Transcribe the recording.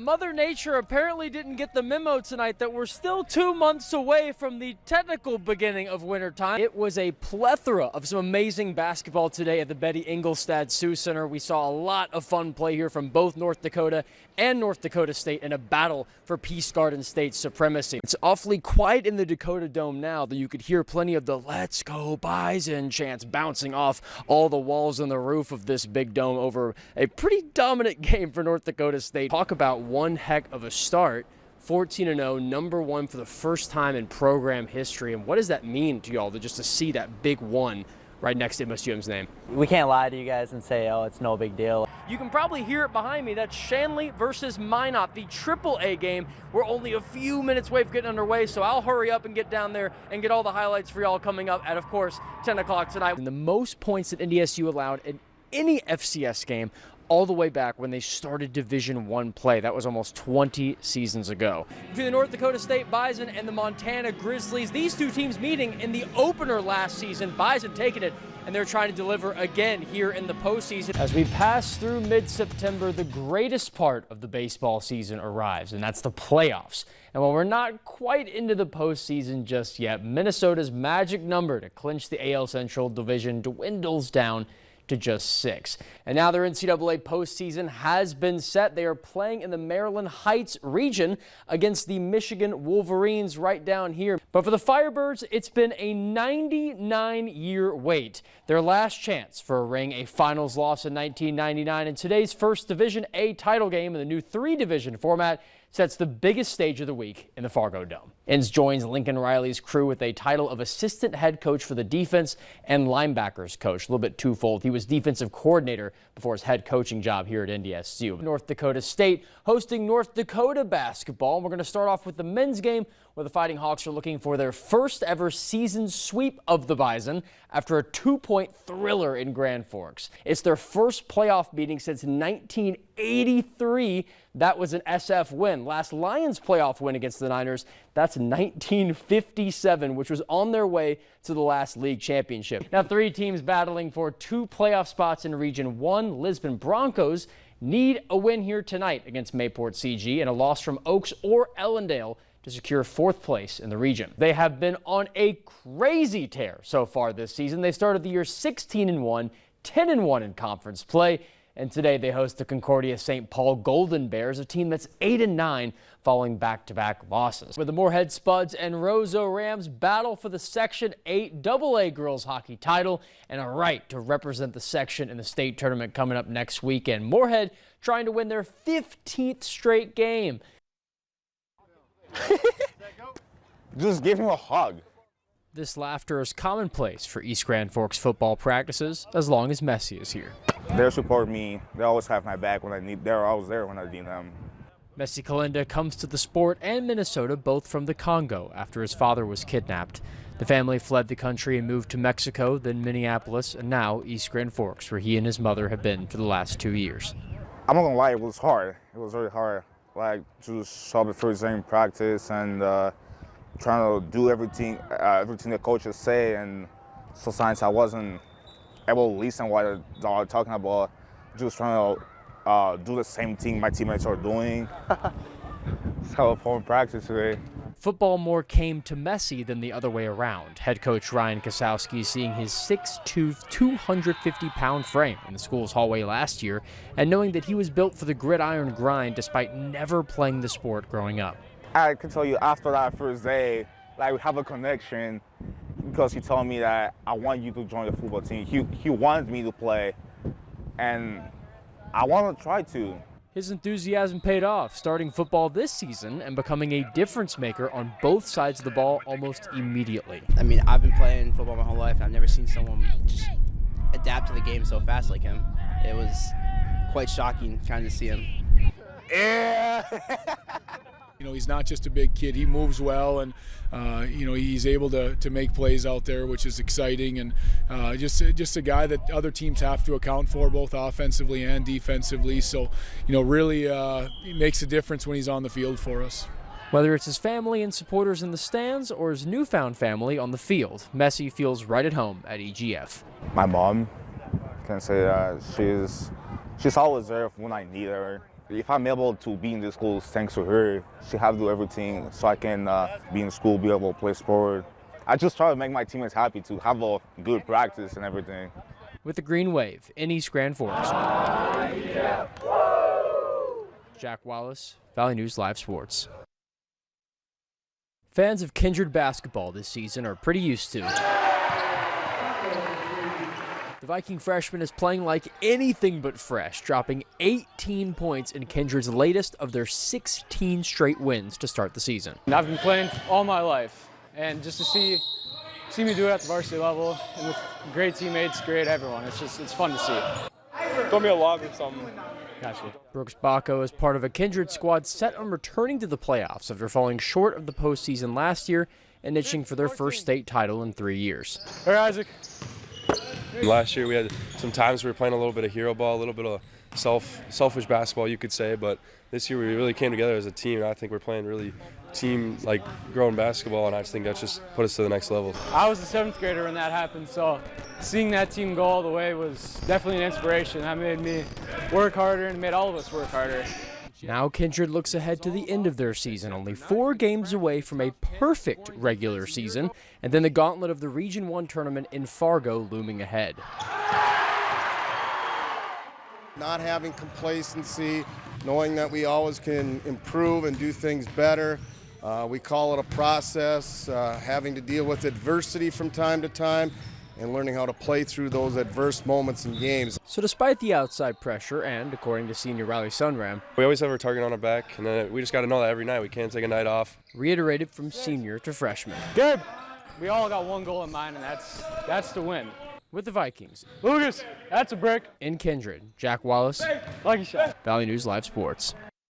Mother Nature apparently didn't get the memo tonight that we're still 2 months away from the technical beginning of wintertime. It was a plethora of some amazing basketball today at the Betty Engelstad Sioux Center. We saw a lot of fun play here from both North Dakota and North Dakota State in a battle for Peace Garden State's supremacy. It's awfully quiet in the Dakota Dome now, though you could hear plenty of the "Let's Go Bison" chants bouncing off all the walls and the roof of this big dome over a pretty dominant game for North Dakota State. Talk about one heck of a start. 14-0, number one for the first time in program history. And what does that mean to y'all to see that big one right next to MSUM's name? We can't lie to you guys and say, oh, it's no big deal. You can probably hear it behind me. That's Shanley versus Minot, the AAA game. We're only a few minutes away from getting underway, so I'll hurry up and get down there and get all the highlights for y'all coming up at, of course, 10 o'clock tonight. And the most points that NDSU allowed in any FCS game all the way back when they started Division I play. That was almost 20 seasons ago. For the North Dakota State Bison and the Montana Grizzlies, these two teams meeting in the opener last season. Bison taking it, and they're trying to deliver again here in the postseason. As we pass through mid-September, the greatest part of the baseball season arrives, and that's the playoffs. And while we're not quite into the postseason just yet, Minnesota's magic number to clinch the AL Central Division dwindles down to just 6. And now their NCAA postseason has been set. They are playing in the Maryland Heights region against the Michigan Wolverines right down here. But for the Firebirds, it's been a 99-year wait. Their last chance for a ring, a finals loss in 1999, and today's first Division A title game in the new 3-division format sets the biggest stage of the week in the Fargo Dome. Inns joins Lincoln Riley's crew with a title of assistant head coach for the defense and linebackers coach. A little bit twofold. He was defensive coordinator before his head coaching job here at NDSU. North Dakota State hosting North Dakota basketball. And we're going to start off with the men's game, where the Fighting Hawks are looking for their first ever season sweep of the Bison after a 2-point thriller in Grand Forks. It's their first playoff meeting since 1983. That was an SF win. Last Lions playoff win against the Niners, that's 1957, which was on their way to the last league championship. Now 3 teams battling for 2 playoff spots in Region 1. Lisbon Broncos need a win here tonight against Mayport CG and a loss from Oaks or Ellendale to secure 4th place in the region. They have been on a crazy tear so far this season. They started the year 16-1, 10-1 in conference play, and today they host the Concordia St. Paul Golden Bears, a team that's 8-9 following back-to-back losses. With the Moorhead Spuds and Roseau Rams battle for the Section 8 AA girls hockey title and a right to represent the section in the state tournament coming up next weekend. Moorhead trying to win their 15th straight game. Just give him a hug. This laughter is commonplace for East Grand Forks football practices as long as Messi is here. They support me. They always have my back when I need. They're always there when I need them. Messi Kalinda comes to the sport and Minnesota both from the Congo after his father was kidnapped. The family fled the country and moved to Mexico, then Minneapolis, and now East Grand Forks, where he and his mother have been for the last 2 years. I'm not gonna lie, it was hard. It was really hard. Like, just show up the first day in practice and trying to do everything the coaches say, and sometimes I wasn't able to listen what they're talking about. Just trying to do the same thing my teammates are doing. It's how fun practice today. Football more came to Messi than the other way around. Head coach Ryan Kosowski seeing his 6'2", 250-pound frame in the school's hallway last year and knowing that he was built for the gridiron grind despite never playing the sport growing up. I can tell you after that first day, like, we have a connection because he told me that I want you to join the football team. He wanted me to play, and I want to try to. His enthusiasm paid off, starting football this season and becoming a difference maker on both sides of the ball almost immediately. I mean, I've been playing football my whole life. I've never seen someone just adapt to the game so fast like him. It was quite shocking trying to see him. Yeah! You know, he's not just a big kid. He moves well, and you know, he's able to make plays out there, which is exciting, and just a guy that other teams have to account for, both offensively and defensively. So, you know, really he makes a difference when he's on the field for us. Whether it's his family and supporters in the stands or his newfound family on the field, Messi feels right at home at EGF. My mom can say that she's always there when I need her. if I'm able to be in this school, thanks to her, she have to do everything so I can be in school, be able to play sport. I just try to make my teammates happy to have a good practice and everything. With the Green Wave in East Grand Forks. Jack Wallace, Valley News Live Sports. Fans of Kindred basketball this season are pretty used to. The Viking freshman is playing like anything but fresh, dropping 18 points in Kindred's latest of their 16 straight wins to start the season. I've been playing all my life, and just to see me do it at the varsity level and with great teammates, great everyone, it's fun to see. Throw me a log or something. Gotcha. Brooks Bacco is part of a Kindred squad set on returning to the playoffs after falling short of the postseason last year and itching for their first state title in 3 years. Hey, Isaac. Last year we had some times we were playing a little bit of hero ball, a little bit of selfish basketball, you could say, but this year we really came together as a team, and I think we're playing really team, like, growing basketball, and I just think that just put us to the next level. I was a 7th grader when that happened, so seeing that team go all the way was definitely an inspiration. That made me work harder and made all of us work harder. Now Kindred looks ahead to the end of their season, only 4 games away from a perfect regular season, and then the gauntlet of the Region 1 tournament in Fargo looming ahead. Not having complacency, knowing that we always can improve and do things better. We call it a process, having to deal with adversity from time to time and learning how to play through those adverse moments in games. So despite the outside pressure and, according to senior Riley Sunram, We always have our target on our back, and then we just got to know that every night. We can't take a night off. reiterated from senior to freshman. Gabe, we all got one goal in mind, and that's to win. With the Vikings, Lucas, that's a brick. in Kindred, Jack Wallace, Lucky shot. Valley News Live Sports.